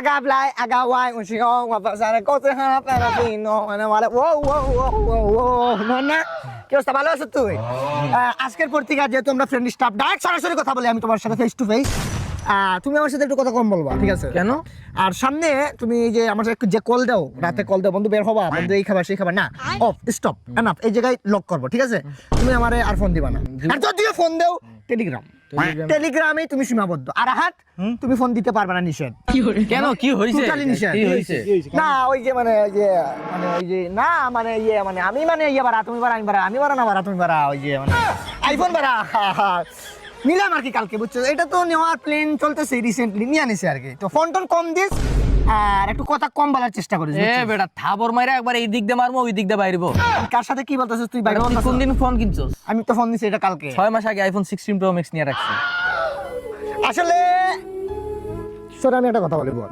Agably, agawai, unshiong, wapasana, kose hanap, Filipino, ano wala, wow, নন্না কি অবস্থা ভালো আছো তুই আজকের পত্রিকা যেহেতু আমরা ফ্রেন্ড স্টাফ ডাইরেক্ট সরাসরি কথা বলি আমি তোমার সাথে ফেস টু ফেস তুমি আমার সাথে একটু কথা কম বলবা ঠিক আছে কেন? আর সামনে তুমি যে আমার যে কল দাও রাতে কল দাও বন্ধু বের হবা বন্ধু এই খাবার সেই খাবার না অফ স্টপ এনাফ এই জায়গায় লক করবো ঠিক আছে তুমি আমারে আর ফোন দিবা না আর যদিও ফোন দাও টেলিগ্রামে তুমি সীমাবদ্ধ আর হাত তুমি ফোন দিতে পারবে না নিষেধ কেন কি হইছে টোটালি নিষেধ কি হইছে না ওই যে মানে ওই যে না মানে মানে আমি মানে বাড়া তুমি বাড়া আমি বাড়া আমি বাড়া না বাড়া তুমি বাড়া ওই যে মানে আইফোন বাড়া নিলাম আর কি কালকে বুঝছো এটা তো নেওয়ার প্ল্যান চলতেছে রিসেন্টলি নিয়ে আনিছে আর কি তো ফোন টোন কম দিস আর একটু কথা কম বলার চেষ্টা করিস এ বেটা থাবর মাইরা একবার এই দিক দিয়ে মারমু ওই দিক দিয়ে বাইরবো কার সাথে কি বলতেছিস তুই বাইরে তুই কোন দিন ফোন কিনছস আমি তো ফোন দিছি এটা কালকে 6 মাস আগে আইফোন 16 প্রো ম্যাক্স নিয়ে রাখছি আসলে স্যার আমি একটা কথা বলি বল